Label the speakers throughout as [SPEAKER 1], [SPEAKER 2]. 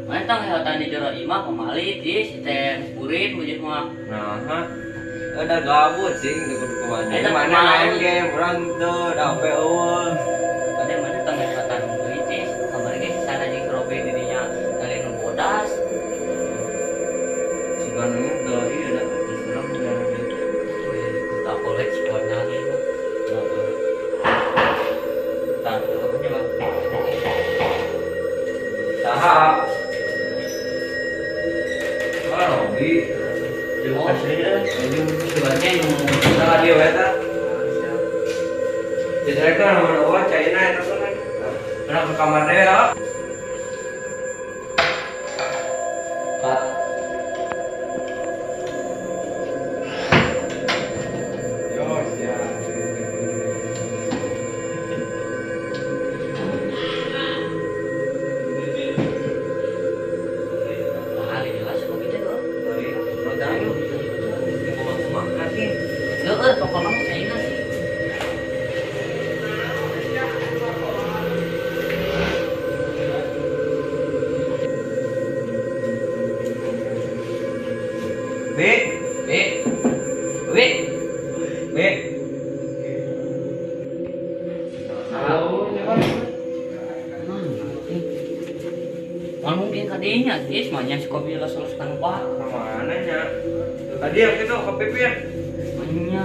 [SPEAKER 1] Mantang kesehatan di jero imah pemalit si teh burin bujut mah.
[SPEAKER 2] Nah, udah gabut sih deket kumaha.
[SPEAKER 1] Eta
[SPEAKER 2] Mana main game urang teu da HP eueuh.
[SPEAKER 1] Ada mana tang kesehatan politis kamari ge sana jeung robe dirinya kali nu bodas.
[SPEAKER 2] Sugan teu ieu da diserang dengan itu.
[SPEAKER 1] Kita kolek sekolah ge. Tah, apa nya bang?
[SPEAKER 2] Saha? Robi,
[SPEAKER 1] Terima kasih ya.
[SPEAKER 2] sebenarnya yang salah dia eta. Jadi kan nama nama China itu kan. Pernah ke kamar dia ya. Pak. Yo, siap.
[SPEAKER 1] Mungkin kadinya sih semuanya si kopi lo selesaikan pak.
[SPEAKER 2] Mana nya? Tadi yang itu kopi pin.
[SPEAKER 1] Semuanya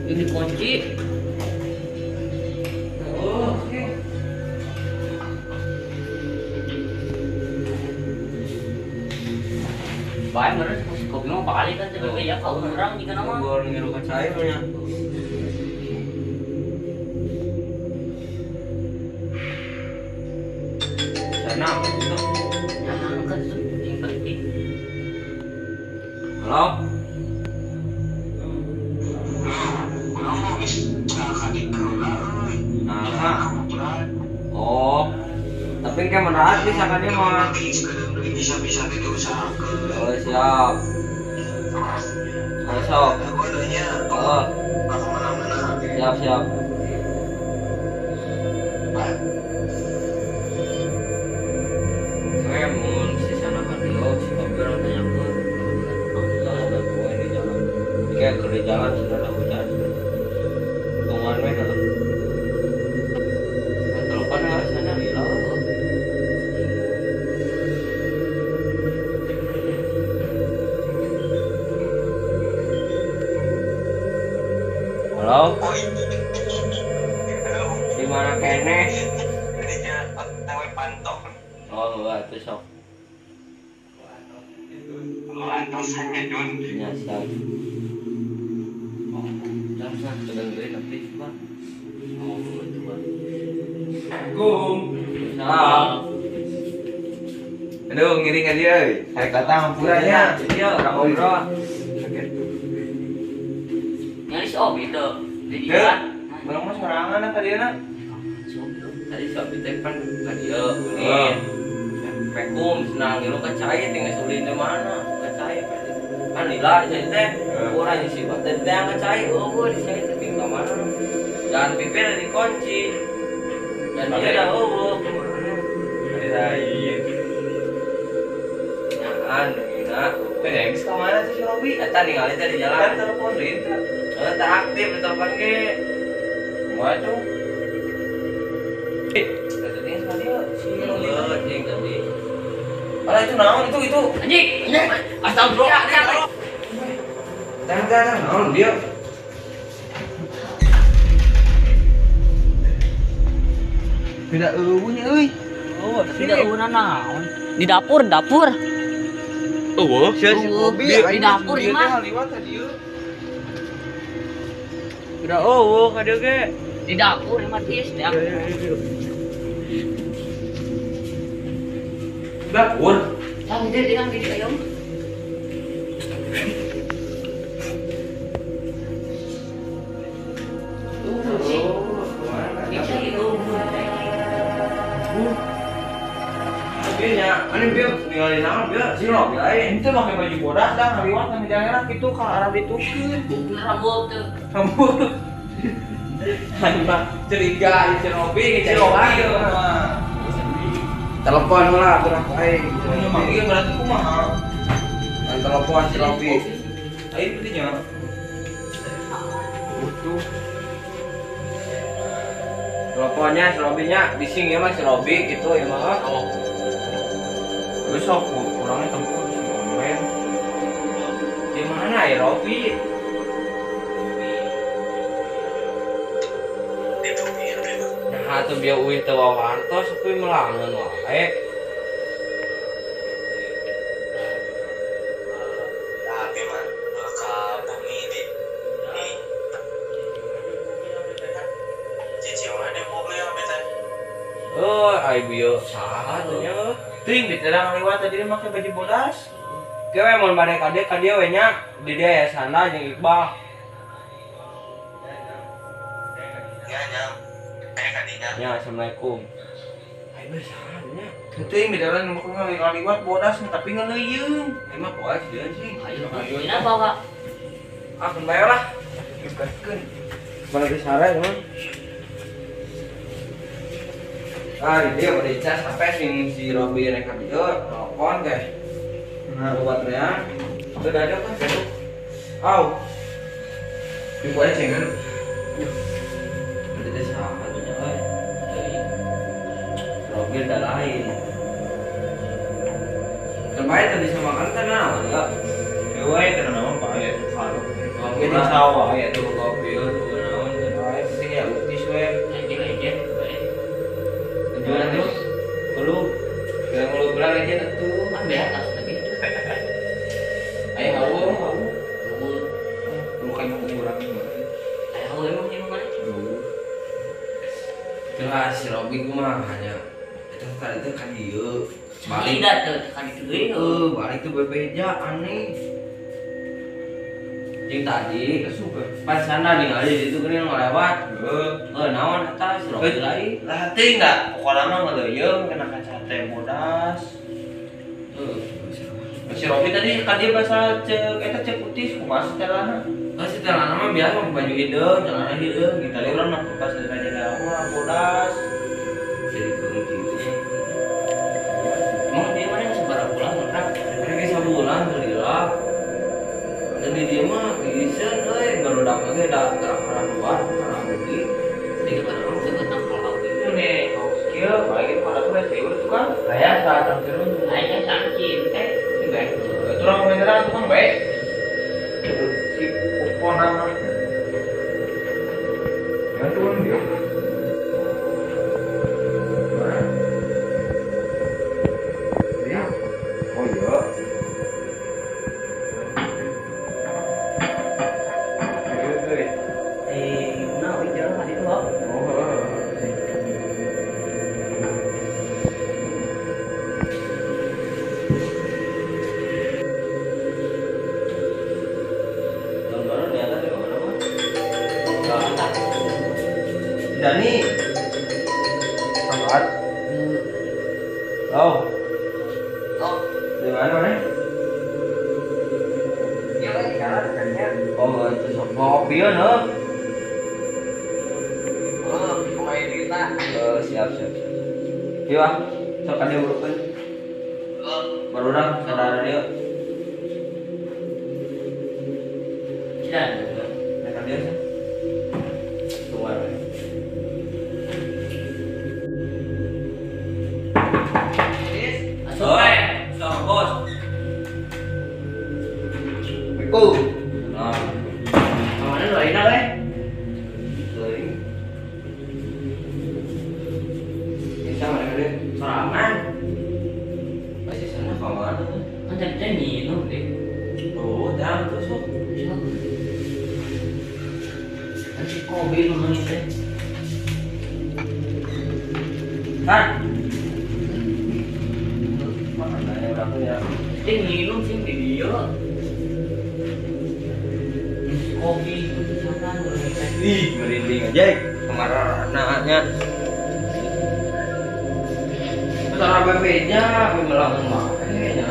[SPEAKER 1] ini kunci.
[SPEAKER 2] Oh, oke.
[SPEAKER 1] Baik bener si kopi mau balik kan tapi ya kau orang jika nama.
[SPEAKER 2] Gua ngiru ke cairnya. Sana apa itu?
[SPEAKER 1] Nah, kan itu yang penting.
[SPEAKER 2] Halo? Nah, oh, tapi kan menurut bisa kan dia mah. Oh siap. Besok. Oh. Siap siap. Mun si sana radio si kopi orang tanya ke ada gue di jalan kayak ke jalan sudah ada hujan tungguan mereka tuh telepon nggak sana hilang halo di mana kene oh itu sok
[SPEAKER 3] Antosannya Don.
[SPEAKER 2] ya siap
[SPEAKER 1] Jangan sedang beri tapi pak. Oh itu pak.
[SPEAKER 2] Assalamualaikum. Salam. Aduh ngiring aja euy. Saya kata ngampuranya. Iya, ora ngobrol.
[SPEAKER 1] Nyaris oh itu. Jadi
[SPEAKER 2] Deu,
[SPEAKER 1] kan.
[SPEAKER 2] urang mah sorangan tadi na.
[SPEAKER 1] Tadi sobi teh kan radio kulit. Pekum senang lu kacai tinggal sulin di mana? Kacai kan nila jadi teh kurang isi badan teh yang kacai oh di sini teh tinggal mana? Dan pipir dikunci. Dan dia dah oh
[SPEAKER 2] Lain.
[SPEAKER 1] Nyaan nak.
[SPEAKER 2] Habis ke mana tuh si Robi?
[SPEAKER 1] Eta ningali teh di jalan.
[SPEAKER 2] Kan telepon itu.
[SPEAKER 1] Tak aktif di telepon ge.
[SPEAKER 2] Waduh.
[SPEAKER 1] Tadi sama dia si Robi anjing tadi.
[SPEAKER 2] Alah itu naon itu.
[SPEAKER 1] Anjing. Astagfirullah.
[SPEAKER 2] Jangan naon dia.
[SPEAKER 4] Tidak bunyi euy.
[SPEAKER 1] Oh,
[SPEAKER 4] Tidak una naon. Di dapur.
[SPEAKER 2] Eueuh, sia si
[SPEAKER 4] Eueuh,
[SPEAKER 2] Bobby
[SPEAKER 4] di dapur
[SPEAKER 2] ieu
[SPEAKER 4] mah.
[SPEAKER 2] teh haliwat tadi ieu. Udah eueuh ka dieu ge.
[SPEAKER 4] Di dapur mah tis di dapur.
[SPEAKER 1] Dapur.
[SPEAKER 4] Yang gede ayo.
[SPEAKER 1] Bieunya, anu bieu ningali naon bieu? Si Robi lain.
[SPEAKER 2] Ente make baju bodas dah haliwat nang jalan kitu ka arah ditukeun.
[SPEAKER 4] Rambut tuh.
[SPEAKER 2] Rambut. Aing mah curiga ieu si Robi ge si Robi ieu mah.
[SPEAKER 1] Telepon lah kurang aing.
[SPEAKER 2] Ieu mah ieu berarti kumaha?
[SPEAKER 1] Ngan telepon si Robi.
[SPEAKER 2] Aing teh nya. Butuh.
[SPEAKER 1] Teleponnya si Robi-nya bising ya mah si Robi gitu ya mah.
[SPEAKER 2] Besok kurangnya tempat si online.
[SPEAKER 1] Di mana ya Robi? Nah, tuh biar uih teu wawartos kuwi melangeun wae.
[SPEAKER 3] Tapi mah bakal bumi di ciciwan deh bumi apa teh?
[SPEAKER 1] Oh, ai bieu salah tuh nya.
[SPEAKER 2] Ting diterang lewat tadi dia make baju bodas.
[SPEAKER 1] Kewe mun bade ka dieu we nya di dia ya sana jeung Iqbal.
[SPEAKER 3] Ya nyam. Kadinya.
[SPEAKER 1] Ya, assalamualaikum. Ai beus salah nya.
[SPEAKER 2] Ting diterang make ngaliwat bodas tapi ngeuleuyeung.
[SPEAKER 1] Emang poe sih sih.
[SPEAKER 4] Ayo. Ini bawa.
[SPEAKER 1] Ah, kun bae lah.
[SPEAKER 2] Dikaskeun.
[SPEAKER 1] Mana di sare teman? Ah, dia udah dicas sampai si Robi naik ke dia, telepon teh.
[SPEAKER 2] Nah,
[SPEAKER 1] Buat ya. Sudah ada kan itu. Au. Ini boleh cengen. Berarti sama tuh ya. Robi ada lain. Kemarin tadi sama kan kenal enggak?
[SPEAKER 2] dewe teh naon bae kalau.
[SPEAKER 1] Robi
[SPEAKER 2] Ini sawah ya
[SPEAKER 1] tuh kopi tuh naon.
[SPEAKER 2] Bae penting ya utis we.
[SPEAKER 4] Aja.
[SPEAKER 1] Jualan terus. Lu kayak mau bilang aja tuh.
[SPEAKER 4] Kan beres lagi.
[SPEAKER 1] Ayo hawu.
[SPEAKER 2] Bukan ukuran.
[SPEAKER 4] Ayo emang ini mana?
[SPEAKER 1] Jelas si Robi mah hanya itu kali itu kan dia balik
[SPEAKER 4] Tidak tuh kan itu.
[SPEAKER 1] balik tuh bebeja aneh jeung tadi pas sana ningali itu geuning ngelewat naon eta si Robi lain
[SPEAKER 2] Lah teuing da pokona mah ngeleuyeung kena kaca teh bodas. Si Robi tadi ka dieu basa ceuk eta ceuk putih kumaha setelana.
[SPEAKER 1] si telana mah biasa pakai baju hideung celana hideung gitu
[SPEAKER 2] Tadi urang nak pas jaga mah bodas.
[SPEAKER 1] jadi kurang gitu
[SPEAKER 4] Emang dia mana yang sebarang pulang kan?
[SPEAKER 1] mereka sabulan gelilah jadi dia mah geisen baru dapat ge da gerak-gerak luar karena beli
[SPEAKER 4] Dia kan orang sebut nakal
[SPEAKER 2] Itu nih, kieu balik pada tuh saya tuh kan.
[SPEAKER 1] aya saat terus
[SPEAKER 4] Ayah sangkin teh.
[SPEAKER 2] Itu orang komentar tuh kan baik. Si pokona mah. Ya tuh dia. Dia. Oh iya.
[SPEAKER 4] Nah, bicara tadi tuh.
[SPEAKER 1] Gambaran ya ada di mana mah?
[SPEAKER 2] Dani. Selamat. Oh,
[SPEAKER 4] Oh,
[SPEAKER 2] di mana nih?
[SPEAKER 4] dia lagi jalan katanya.
[SPEAKER 1] Oh, itu sok ngopi ya, no?
[SPEAKER 4] Oh, main kita.
[SPEAKER 1] Siap. Iya, Bang. Sok ada urutan. Baru dah saudara dia.
[SPEAKER 4] Tidak.
[SPEAKER 1] Mereka dia sih. Tunggu aja.
[SPEAKER 4] Masuk.
[SPEAKER 1] Sok bos.
[SPEAKER 2] Assalamualaikum.
[SPEAKER 1] Nah,
[SPEAKER 4] Mana lu enak eh?
[SPEAKER 1] sorry. Bisa mereka dia. Sorangan. Masih sana ke mana tuh?
[SPEAKER 4] Kan tadi minum deh.
[SPEAKER 1] Oh, dah tusuk.
[SPEAKER 4] Nanti kopi lu teh.
[SPEAKER 1] Kan? Mana yang udah punya?
[SPEAKER 4] Dia minum sih di dia. Kopi sana teh.
[SPEAKER 1] Ih, merinding aja. Kemarin anaknya. Cara berbeda, memang makanya.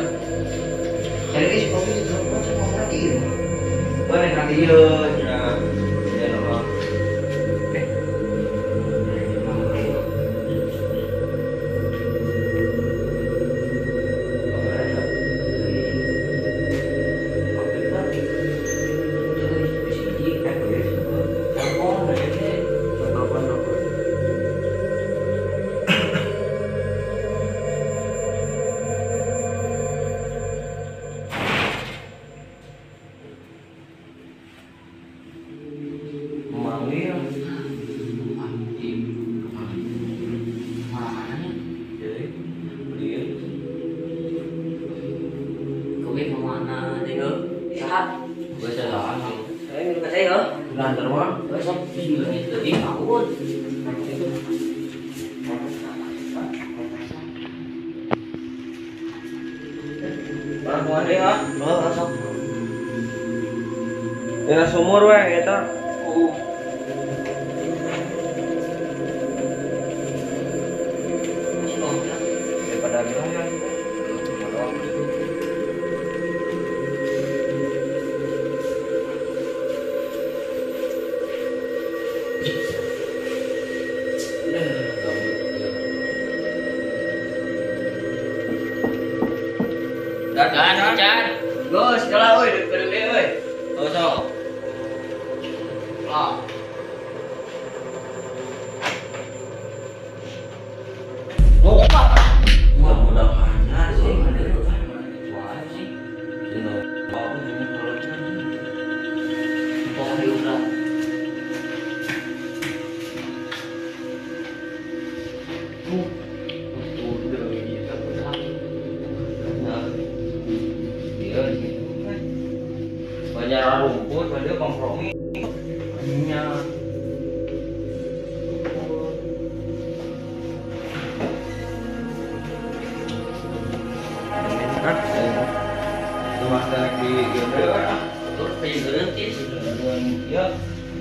[SPEAKER 1] Jadi si kopi itu mau lagi. Boleh nanti ya, ya normal. Manggil, jadi dia
[SPEAKER 4] Kopi kemana dia? Sehat.
[SPEAKER 1] gue salah.
[SPEAKER 4] Saya minum ke saya.
[SPEAKER 1] Lantar mah.
[SPEAKER 4] Besok bilang itu di tahun.
[SPEAKER 1] Orang tua dia,
[SPEAKER 4] Oh, besok.
[SPEAKER 1] ya sumur weh, kita.
[SPEAKER 4] Oh. Masih mau bilang.
[SPEAKER 1] Daripada bilang ya.
[SPEAKER 4] Chan.
[SPEAKER 1] Gus, jalan oi, dekat dia oi. Oh, so.
[SPEAKER 4] Lah.
[SPEAKER 1] Oh, apa? Wah, mudah-mudahan sih.
[SPEAKER 4] Wah, sih.
[SPEAKER 1] Sino, mau ini kalau
[SPEAKER 4] Kopi udah.
[SPEAKER 1] udah gitu. Dia di situ kan. Banyak rumput, banyak kompromi. Banyak. Kan, cuma di gede kan.
[SPEAKER 4] Terus pengen berhenti sih.
[SPEAKER 1] Dengan dia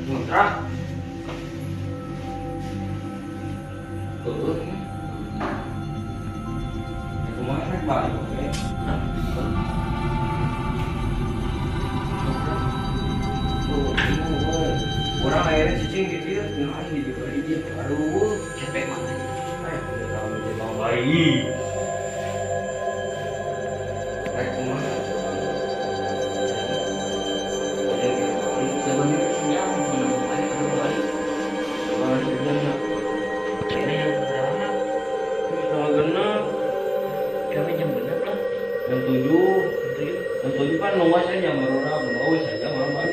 [SPEAKER 1] mutrah. Tuh. Rumah kan baru ya. Orang akhirnya cicing gitu ya, ngapain di juga dia. Aduh,
[SPEAKER 4] Capek mana?
[SPEAKER 1] udah tahu dia mau bayi. Naik kemana?
[SPEAKER 4] Sebenarnya sinyal minum air kembali.
[SPEAKER 1] Kemana kerjanya?
[SPEAKER 4] Ini yang berapa?
[SPEAKER 1] Sama genap.
[SPEAKER 4] Kami jam benar lah.
[SPEAKER 1] Jam 7. Jam 7 kan nunggu saja merona, menunggu saja malam.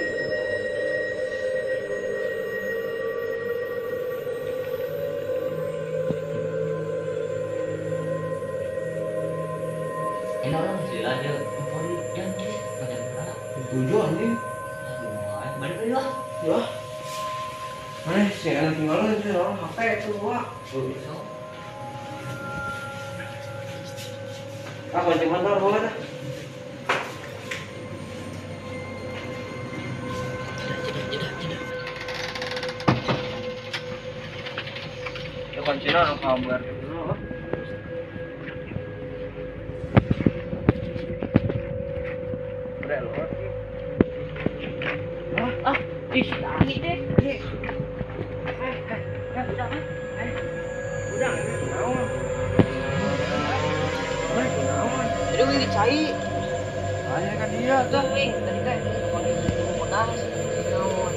[SPEAKER 4] Ini orang gila aja. Kembali yang kiri banyak berapa?
[SPEAKER 1] Jam 7 anjing.
[SPEAKER 4] Balik dulu lah.
[SPEAKER 1] Ya. Si anak tinggalin sih orang HP itu wah. Ah, kunci motor bawa dah. Ya kuncinya orang kabar dulu. Udah loh.
[SPEAKER 4] Ah, ih, lagi deh.
[SPEAKER 1] Udah, naon? Naon?
[SPEAKER 4] Jadi wing dicai.
[SPEAKER 1] Tanya kan dia tuh.
[SPEAKER 4] Wing tadi kan modal naon.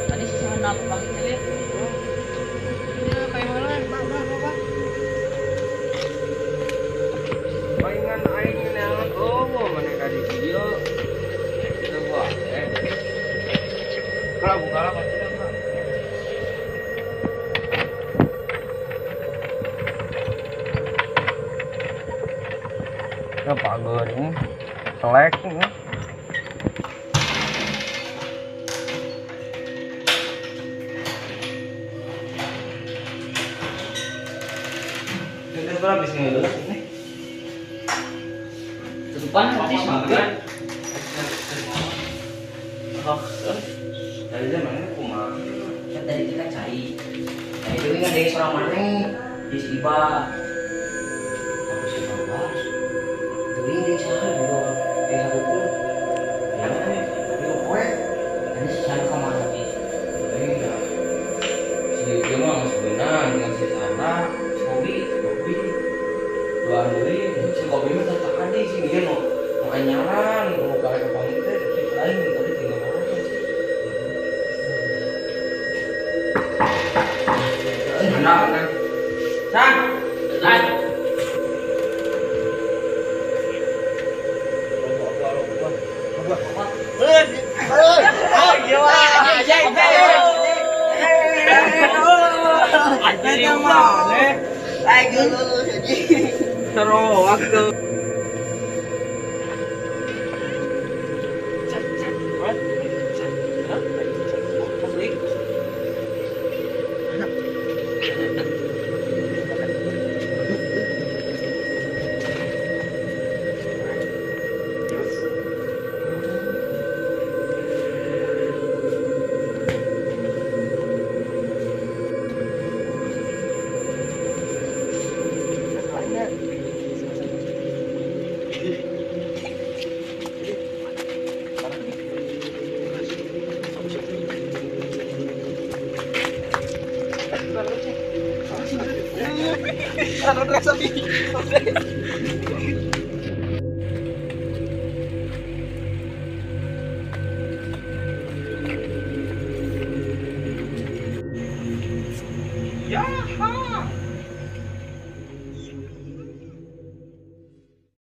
[SPEAKER 4] Tadi sih sana pagi tadi.
[SPEAKER 1] Ya kayak mana? Bapak. Palingan aing neangan mau mereka di video. Coba kalau buka lah pasti Pak. Ya pagar ini selek ini. Ini berapa sih ini?
[SPEAKER 4] Depan pasti semakin.
[SPEAKER 1] Oh, dari zaman itu kumaha?
[SPEAKER 4] Kan tadi kita cari. Nah itu kan dari seorang mana di Siba.
[SPEAKER 1] Aku sih bebas.
[SPEAKER 4] Itu ini saya juga kayak aku.
[SPEAKER 1] Ya kan, tapi kowe
[SPEAKER 4] Ini saya kemana sih?
[SPEAKER 1] ini ya. Si dia mah sebenarnya dengan si Sandra, si Kobi, dua hari si Kobi mah tetap ada sih dia no anyaran, mau karek pamit teh, tapi lain tadi tinggal mana sih? Anak kan, San,
[SPEAKER 4] Lan.
[SPEAKER 1] seru waktu. Ya,